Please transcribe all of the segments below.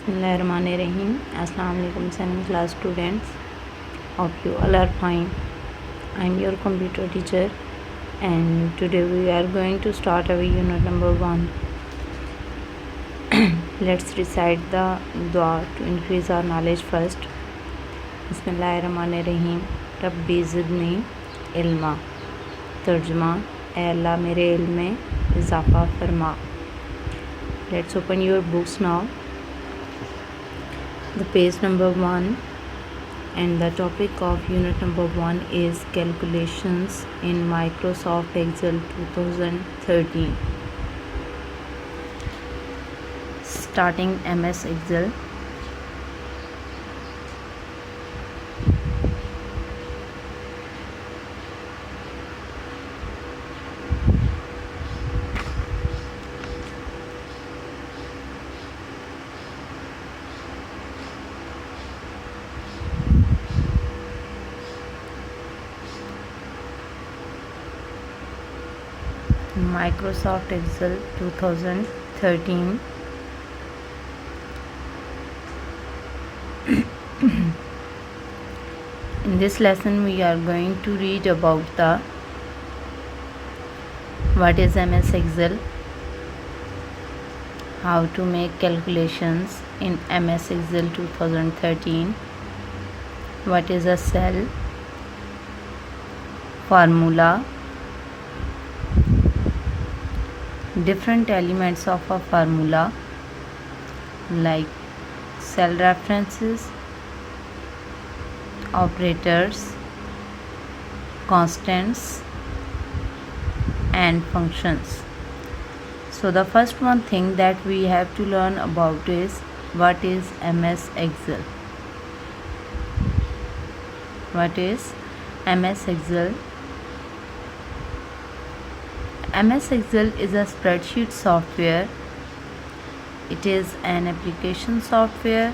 Bismillahirrahmanirrahim. Assalamu alaikum, 7th class students. Hope you all are fine. I am your computer teacher, and today we are going to start our unit number 1. Let's recite the dua to increase our knowledge first. Bismillahirrahmanirrahim. Rabbi zidni ilma. तर्जुमा, ऐ अल्लाह मेरे इल्म में इजाफ़ा फरमा. Let's open your books now. The page number 1 and the topic of unit number 1 is calculations in Microsoft Excel 2013. Starting MS Excel. Microsoft Excel 2013. In this lesson we are going to read about the what is MS Excel, how to make calculations in MS Excel 2013, what is a cell, formula, different elements of a formula like cell references, operators, constants and functions. So the first one thing that we have to learn about is what is MS Excel. What is MS Excel? MS Excel is a spreadsheet software. It is an application software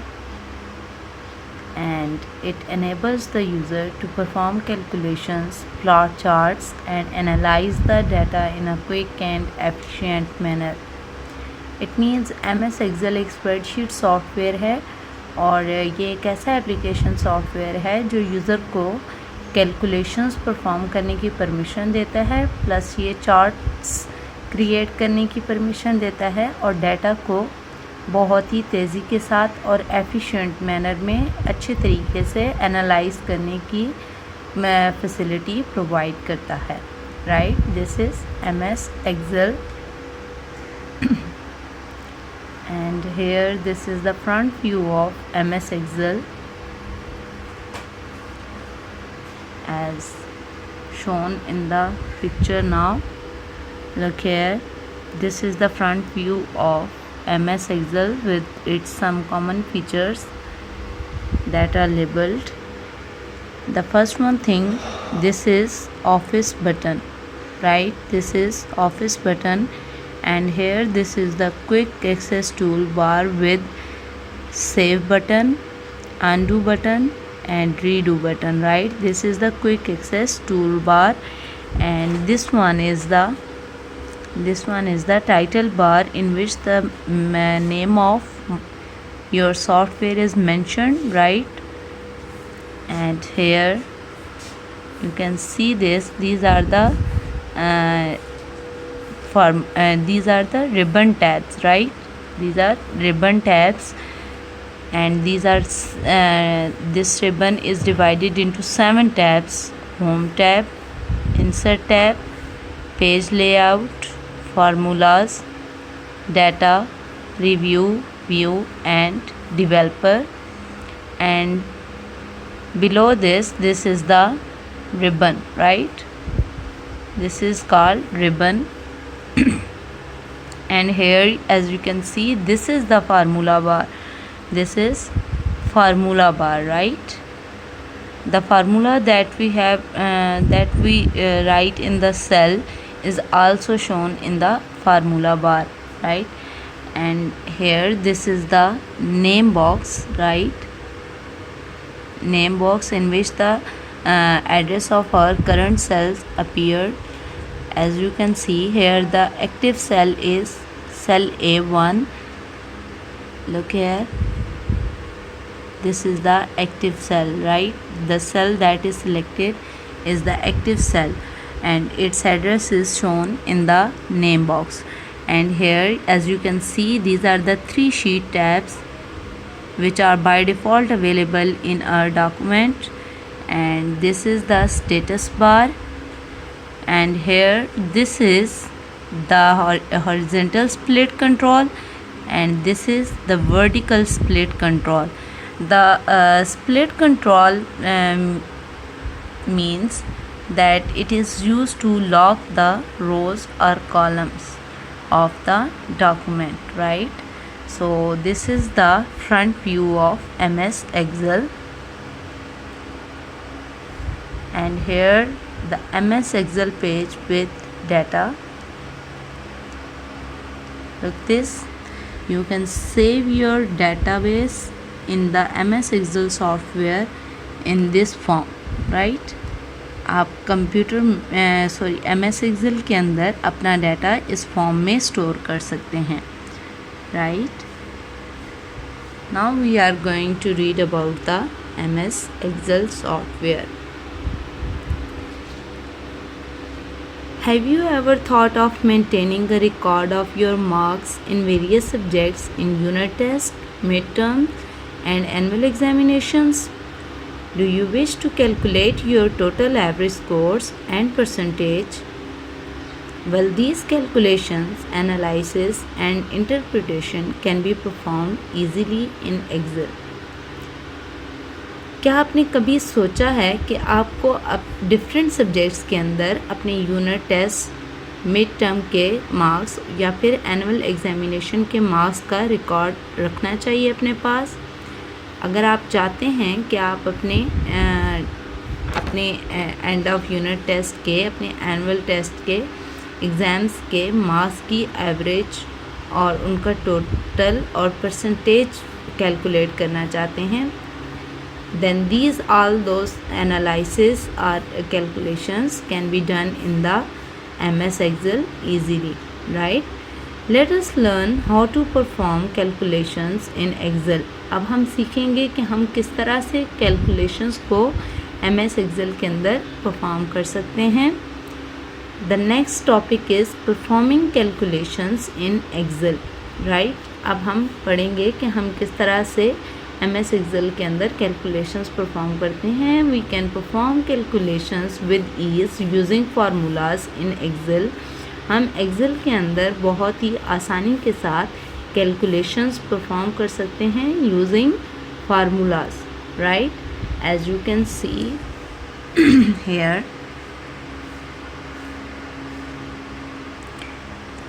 and it enables the user to perform calculations, plot charts and analyze the data in a quick and efficient manner. It means MS Excel एक spreadsheet software है और ये एक ऐसा application software है जो user को calculations perform करने की परमिशन देता है, प्लस ये चार्ट्स क्रिएट करने की परमिशन देता है और डाटा को बहुत ही तेज़ी के साथ और एफिशिएंट मैनर में अच्छे तरीके से एनालाइज करने की फैसिलिटी प्रोवाइड करता है. Right, this is MS Excel and here this is the front view of MS Excel as shown in the picture now. Look here, this is the front view of MS Excel with its some common features that are labeled. The first one thing, this is office button, right? This is office button and here this is the quick access toolbar with save button, undo button and redo button. Right, this is the quick access toolbar and this one is the title bar in which the name of your software is mentioned. Right, and here you can see this, these are the ribbon tabs. Right, these are ribbon tabs and these are this ribbon is divided into 7 tabs: home tab, insert tab, page layout, formulas, data, review, view and developer. And below this is the ribbon. Right, this is called ribbon and here as you can see, this is the formula bar. This is formula bar. Right, the formula that we have write in the cell is also shown in the formula bar. Right, and here this is the name box. Right, name box in which the address of our current cells appeared. As you can see here, the active cell is cell A1. Look here, this is the active cell, right? The cell that is selected is the active cell, and its address is shown in the name box. And here, as you can see, these are the 3 sheet tabs which are by default available in our document. And this is the status bar, and here this is the horizontal split control, and this is the vertical split control. The split control means that it is used to lock the rows or columns of the document, right? So this is the front view of MS Excel, and here the MS Excel page with data. Look this, you can save your database in the MS Excel software in this form, right? आप computer MS Excel के अंदर अपना data इस form में store कर सकते हैं, right? Now we are going to read about the MS Excel software. Have you ever thought of maintaining a record of your marks in various subjects in unit tests, midterms, and annual examinations? Do you wish to calculate your total average scores and percentage? Well, these calculations, analysis, and interpretation can be performed easily in Excel. क्या आपने कभी सोचा है कि आपको different subjects के अंदर अपने यूनिट टेस्ट, मिड टर्म के मार्क्स या फिर एनुअल एग्जामिनेशन के मार्क्स का रिकॉर्ड रखना चाहिए अपने पास? अगर आप चाहते हैं कि आप अपने एंड ऑफ यूनिट टेस्ट के, अपने एनुअल टेस्ट के एग्ज़ाम्स के मार्क्स की एवरेज और उनका टोटल और परसेंटेज कैलकुलेट करना चाहते हैं, then these all those analysis or calculations can be done in the MS Excel easily, right? Let us learn how to perform calculations in Excel. अब हम सीखेंगे कि हम किस तरह से calculations को MS Excel के अंदर परफॉर्म कर सकते हैं. The next topic is performing calculations in Excel, right? अब हम पढ़ेंगे कि हम किस तरह से MS Excel के अंदर calculations परफॉर्म करते हैं. We can perform calculations with ease using formulas in Excel. हम Excel के अंदर बहुत ही आसानी के साथ calculations परफॉर्म कर सकते हैं using formulas, right? As you can see here,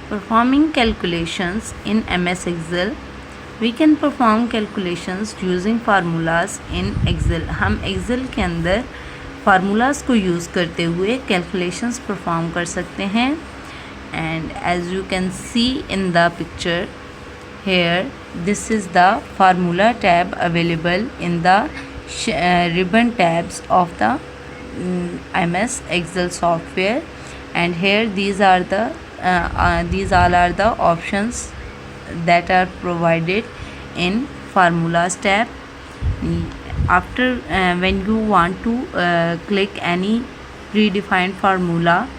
performing calculations in MS Excel. We can perform calculations using formulas in Excel. हम Excel के अंदर formulas को use करते हुए calculations perform कर सकते हैं. And as you can see in the picture here, this is the formula tab available in the ribbon tabs of the MS Excel software. And here these all are the options that are provided in formulas tab. After when you want to click any predefined formula,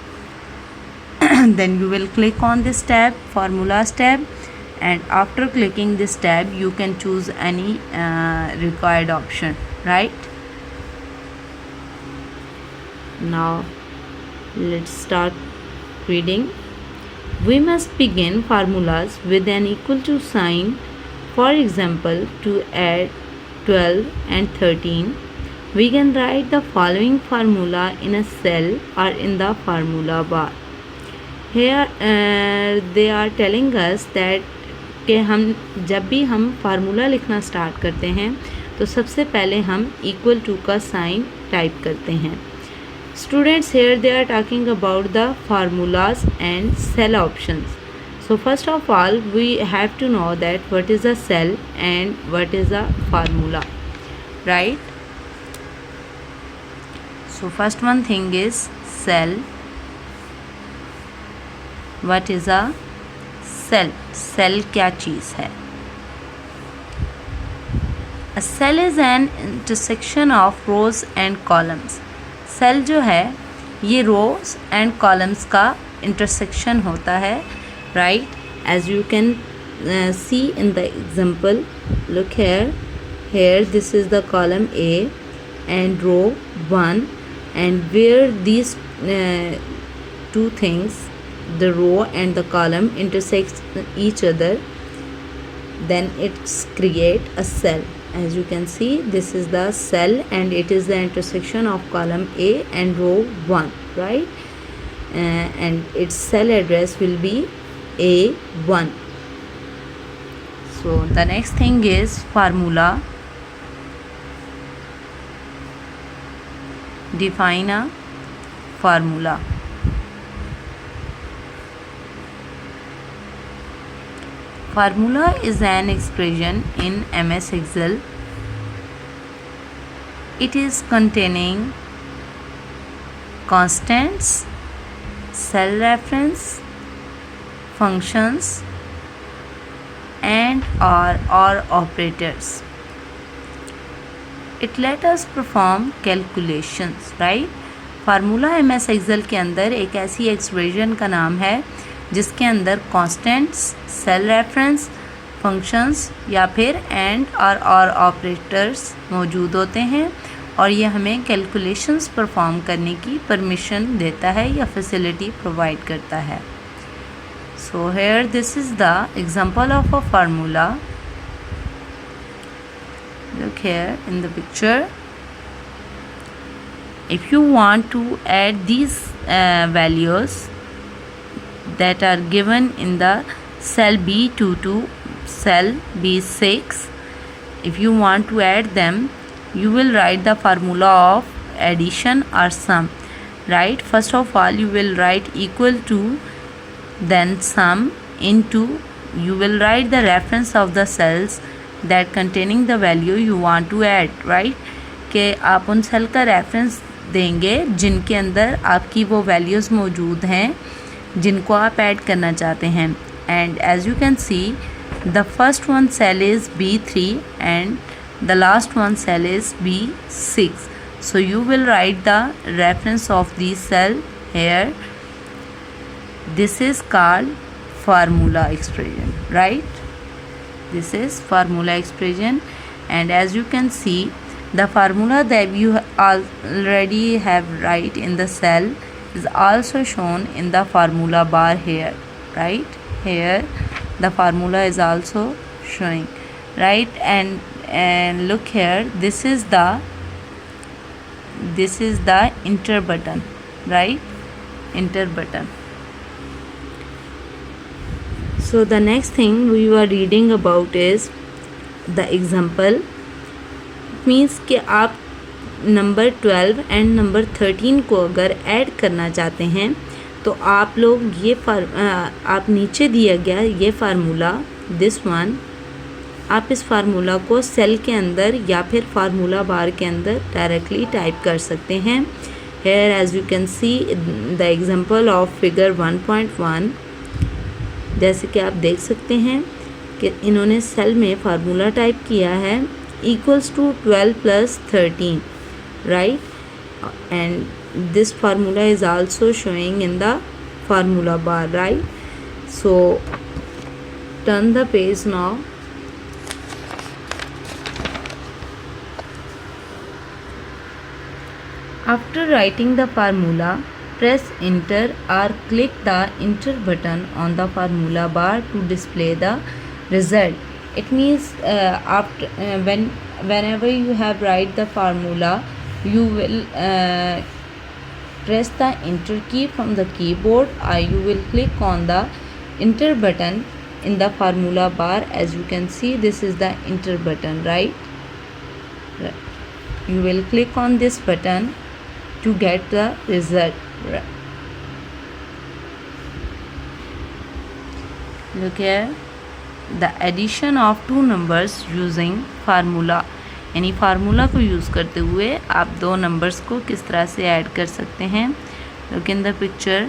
then you will click on this tab, formulas tab, and after clicking this tab you can choose any required option, right? Now let's start reading. We must begin formulas with an equal to sign. For example, to add 12 and 13, we can write the following formula in a cell or in the formula bar. Here they are telling us that कि हम जब भी हम formula लिखना start करते हैं तो सबसे पहले हम इक्वल टू का साइन टाइप करते हैं. Students, here they are talking about the formulas and cell options. So first of all, we have to know that what is a cell and what is a formula, right? So first one thing is cell. What is a cell? Cell क्या चीज़ है? A cell is an intersection of rows and columns. Cell जो है ये rows and columns का intersection होता है, right? As you can see in the example, look here. Here this is the column A and row 1, and where these two things, the row and the column, intersect each other, then it's create a cell. As you can see, this is the cell and it is the intersection of column A and row 1, right? And its cell address will be A1. So the next thing is formula. Define a formula. Formula is an expression in MS Excel. It is containing constants, cell reference, functions, and or operators. It let us perform calculations, right? Formula MS Excel के अंदर एक ऐसी expression का नाम है जिसके अंदर constants, cell reference, functions या फिर एंड और ऑपरेटर्स मौजूद होते हैं और ये हमें कैलकुलेशंस परफॉर्म करने की परमिशन देता है या फैसिलिटी प्रोवाइड करता है. So here this is the example of a formula. Look here in the picture. If you want to add these values that are given in the cell B2 to cell B6, if you want to add them, you will write the formula of addition or sum, right? First of all, you will write equal to, then sum into, you will write the reference of the cells that containing the value you want to add, right? कि आप उन cell का reference देंगे जिनके अंदर आपकी वो values मौजूद हैं जिनको आप ऐड करना चाहते हैं. And as you can see the first one cell is B3 and the last one cell is B6. So you will write the reference of this cell here. This is called formula expression, right? This is formula expression, and as you can see, the formula that you already have right in the cell is also shown in the formula bar here, right? Here the formula is also showing, right? And look here, this is the enter button, right? Enter button. So the next thing we were reading about is the example. It means कि आप number 12 and number 13 को अगर add करना चाहते हैं तो आप लोग ये आप नीचे दिया गया ये फार्मूला, दिस वन, आप इस फार्मूला को सेल के अंदर या फिर फार्मूला बार के अंदर डायरेक्टली टाइप कर सकते हैं. Here as you can see the example of figure 1.1. जैसे कि आप देख सकते हैं कि इन्होंने सेल में फार्मूला टाइप किया है equals to 12 + 13, right? And this formula is also showing in the formula bar, right? So turn the page now. After writing the formula, press enter or click the enter button on the formula bar to display the result. It means whenever you have write the formula, you will press the enter key from the keyboard or you will click on the enter button in the formula bar. As you can see, this is the enter button, right? You will click on this button to get the result. Look here, the addition of two numbers using formula, यानी formula को use करते हुए आप दो numbers को किस तरह से ऐड कर सकते हैं. Look in the picture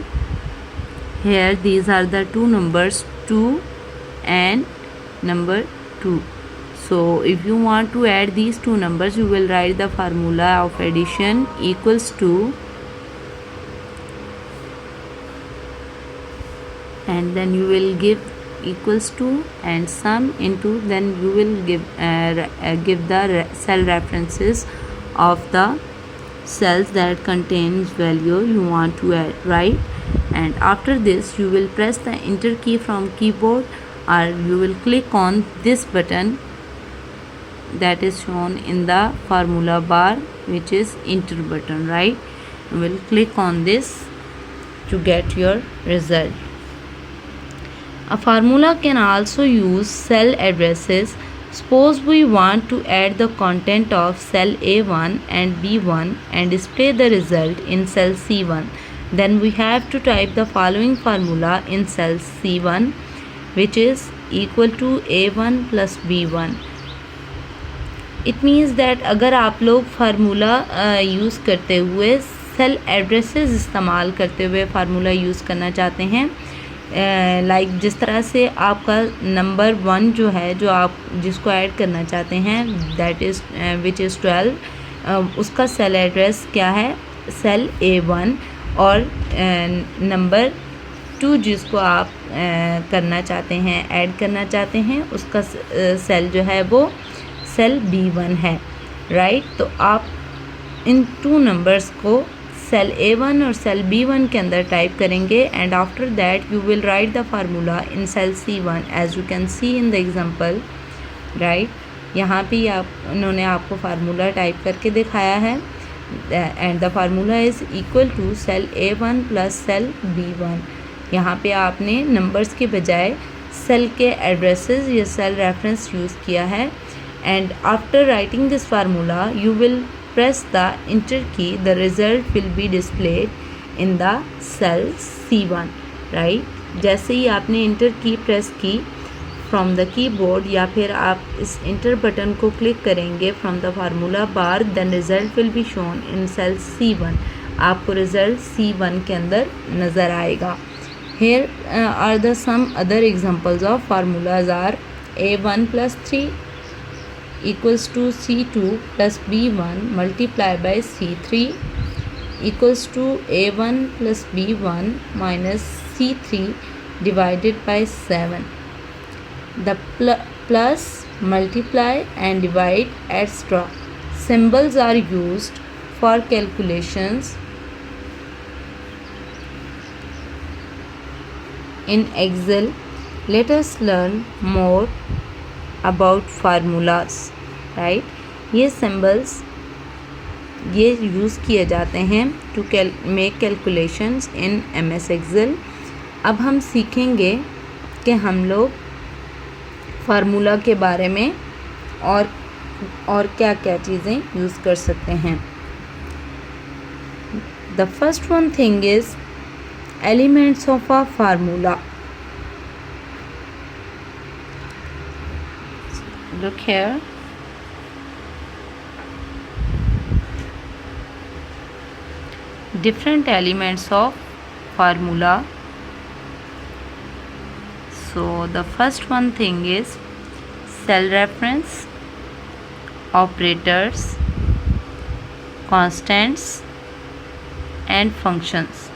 here, these are the two numbers 2 and number 2. So if you want to add these two numbers, you will write the formula of addition equals to, and then you will give equals to and sum into, then you will give the cell references of the cells that contains value you want to add, right? And after this you will press the enter key from keyboard, or you will click on this button that is shown in the formula bar, which is enter button, right? You will click on this to get your result. A formula can also use cell addresses. Suppose we want to add the content of cell A1 and B1 and display the result in cell C1. Then we have to type the following formula in cell C1, which is equal to A1 plus B1. It means that अगर आप लोग formula use करते हुए cell addresses इस्तेमाल करते हुए formula use करना चाहते हैं, लाइक जिस तरह से आपका नंबर 1 जो है, जो आप जिसको ऐड करना चाहते हैं, दैट इज़ विच इज़ 12, उसका सेल एड्रेस क्या है, सेल A1, और नंबर 2 जिसको आप करना चाहते हैं, ऐड करना चाहते हैं, उसका सेल जो है वो सेल B1 है, राइट? तो आप इन 2 नंबर्स को सेल A1 और सेल B1 के अंदर टाइप करेंगे, and after that you will write the formula in cell C1 as you can see in the example, right? यहाँ पे उन्होंने आपको फार्मूला टाइप करके दिखाया है, and the formula is equal to cell A1 plus cell B1. यहाँ पे आपने नंबर्स के बजाय सेल के एड्रेसेस या सेल रेफरेंस यूज़ किया है, and after writing this formula you will press the enter key. The result will be displayed in the cell C1, right? जैसे ही आपने enter key press की from the keyboard, या फिर आप इस enter बटन को क्लिक करेंगे from the formula bar, then result will be shown in cell C1. आपको result C1 के अंदर नज़र आएगा. Here are the some other examples of formulas are A1 plus 3 equals to C2 plus B1 multiplied by C3 equals to A1 plus B1 minus C3 divided by 7. The plus, multiply and divide, etc. symbols are used for calculations in Excel. Let us learn more about formulas, right? ये symbols ये use किए जाते हैं to make calculations in MS Excel. अब हम सीखेंगे कि हम लोग फार्मूला के बारे में और क्या क्या चीज़ें यूज़ कर सकते हैं. The first one thing is elements of a formula. Look here. Different elements of formula. So the first one thing is cell reference, operators, constants, and functions.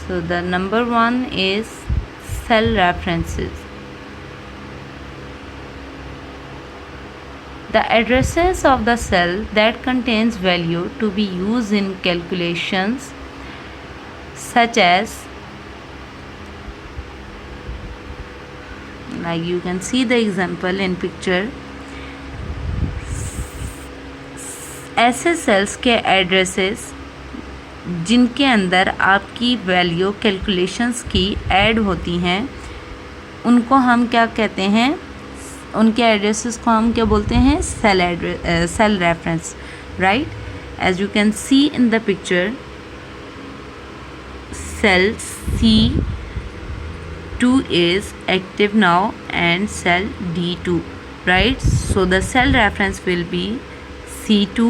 So the number 1 is cell references. The addresses of the cell that contains value to be used in calculations, such as, like you can see the example in picture, ऐसे sales के addresses जिनके अंदर आपकी value calculations की add होती हैं, उनको हम क्या कहते हैं, उनके एड्रेसेस को हम क्या बोलते हैं, cell reference, right? As you can see in the picture, cell C2 is active now and cell D2, right? So the cell reference will be C2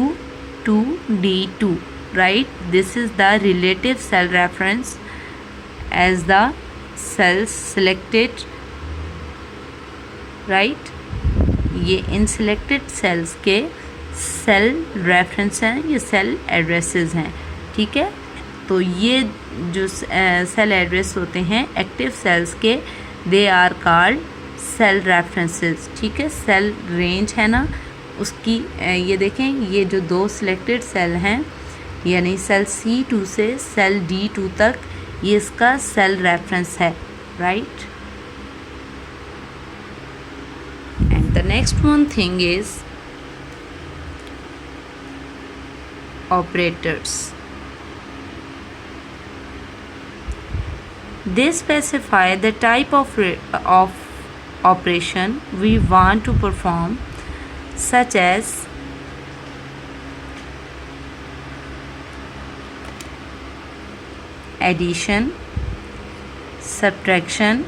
to D2, right? This is the relative cell reference as the cells selected, right? ये इन selected sales के cell reference हैं, ये cell addresses हैं, ठीक है। तो ये जो सेल एड्रेस होते हैं एक्टिव सेल्स के, they are called cell references, ठीक है। सेल रेंज है ना उसकी, ये देखें ये जो 2 सिलेक्टेड सेल हैं यानी सेल C2 से सेल D2 तक, ये इसका सेल रेफरेंस है, right. And the next one thing is operators. They specify the type of operation we want to perform, such as addition, subtraction,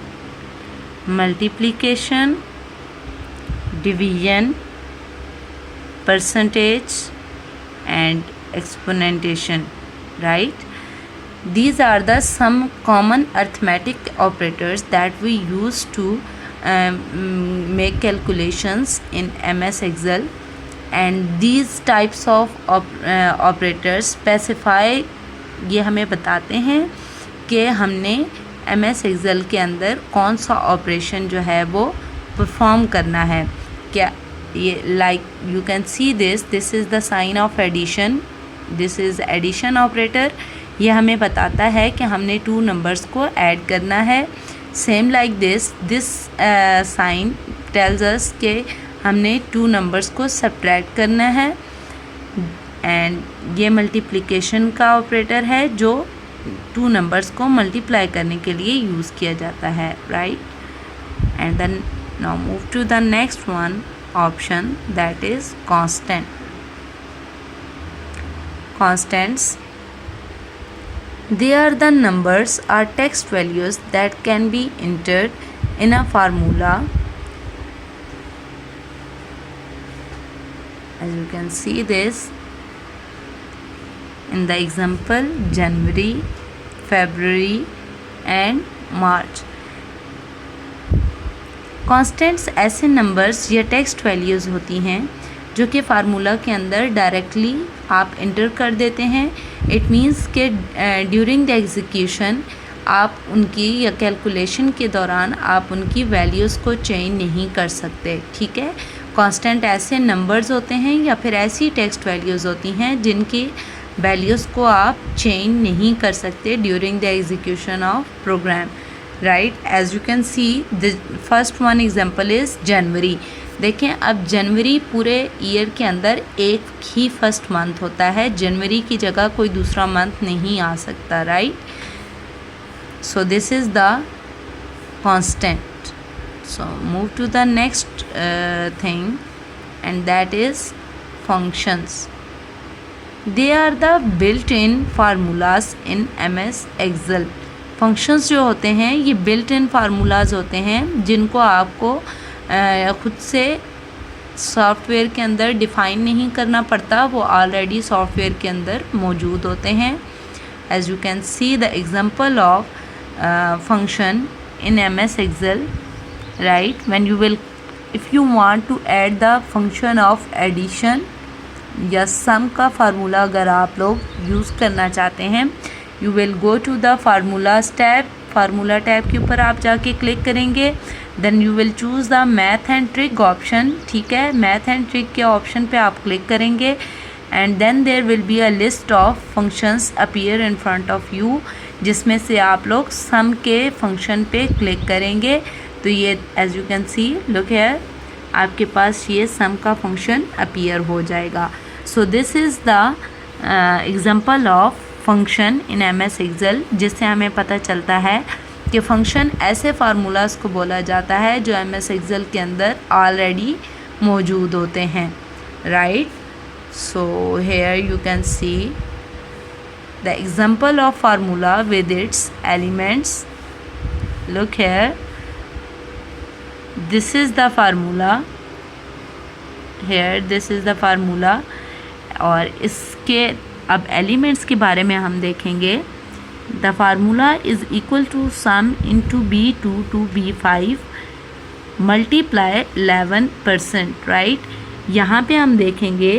multiplication, division, percentage and exponentation, right? These are the some common arithmetic operators that we use to make calculations in MS Excel, and these types of operators specify, ये हमें बताते हैं कि हमने MS Excel के अंदर कौन सा ऑपरेशन जो है वो परफॉर्म करना है। क्या ये like you can see this is the sign of addition, this is addition operator, ये हमें बताता है कि हमने 2 नंबर्स को ऐड करना है। Same like this sign tells us कि हमने 2 नंबर्स को सब्ट्रैक्ट करना है, एंड ये मल्टीप्लिकेशन का ऑपरेटर है जो 2 नंबर्स को मल्टीप्लाई करने के लिए यूज़ किया जाता है, right. And then now move to the next one option, that is constant. Constants, they are the numbers or text values that can be entered in a formula. As you can see this in the example, January, February and March. Constants ऐसे numbers या text values होती हैं जो कि formula के अंदर directly आप inter कर देते हैं। इट मीन्स के ड्यूरिंग द एग्जीक्यूशन आप उनकी या कैलकुलेशन के दौरान आप उनकी वैल्यूज़ को चेंज नहीं कर सकते, ठीक है। कांस्टेंट ऐसे नंबर्स होते हैं या फिर ऐसी टेक्स्ट वैल्यूज़ होती हैं जिनकी वैल्यूज़ को आप चेंज नहीं कर सकते during the execution of program, right. As you can see the first one example is January. देखें अब जनवरी पूरे ईयर के अंदर एक ही फर्स्ट मंथ होता है, जनवरी की जगह कोई दूसरा मंथ नहीं आ सकता, right. So this is the constant. So move to the next thing and that is functions. They are the built in formulas in MS Excel। Functions जो होते हैं ये बिल्ट इन फार्मूलाज होते हैं जिनको आपको ख़ुद से सॉफ्टवेयर के अंदर डिफ़ाइन नहीं करना पड़ता, वो ऑलरेडी सॉफ्टवेयर के अंदर मौजूद होते हैं। As you can see the example of function in MS Excel, right. When you will if you want to add the function of addition या सम का फार्मूला अगर आप लोग यूज़ करना चाहते हैं, you will go to the formulas tab. Formula tab के ऊपर आप जाके क्लिक करेंगे, then you will choose the math and trig option, ठीक है। मैथ एंड ट्रिक के ऑप्शन पे आप क्लिक करेंगे and then there will be a list of functions appear in front of you, जिसमें से आप लोग सम के फंक्शन पे क्लिक करेंगे तो ये as you can see look here आपके पास ये सम का फंक्शन अपीयर हो जाएगा। So this is the example of function in MS Excel, जिससे हमें पता चलता है कि फंक्शन ऐसे फार्मूलाज को बोला जाता है जो MS Excel के अंदर ऑलरेडी मौजूद होते हैं, right. So here you can see the example of formula with its elements. Look here, this is the formula, here this is the formula. और इसके अब एलिमेंट्स के बारे में हम देखेंगे। The formula is equal to sum into B2 to B5 multiply 11%, right. यहाँ पे हम देखेंगे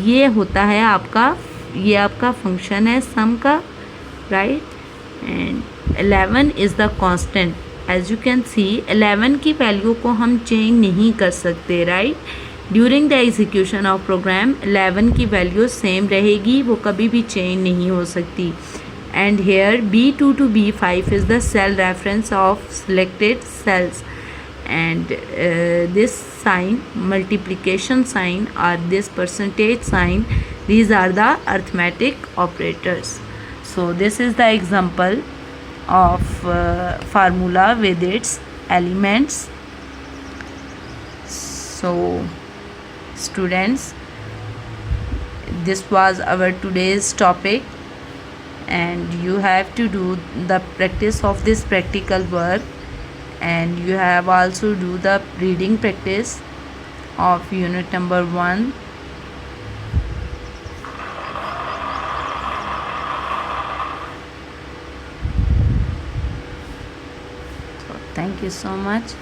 ये होता है आपका, ये आपका फंक्शन है सम का, right. And 11 is the constant. As you can see 11 की वैल्यू को हम चेंज नहीं कर सकते, right. During the execution of program 11 की वैल्यू सेम रहेगी, वो कभी भी चेंज नहीं हो सकती। And here B2 to B5 is the cell reference of selected cells, and this sign, multiplication sign or this percentage sign, these are the arithmetic operators. So this is the example of formula with its elements. So students, this was our today's topic, and you have to do the practice of this practical work, and you have also do the reading practice of unit number 1. So thank you so much.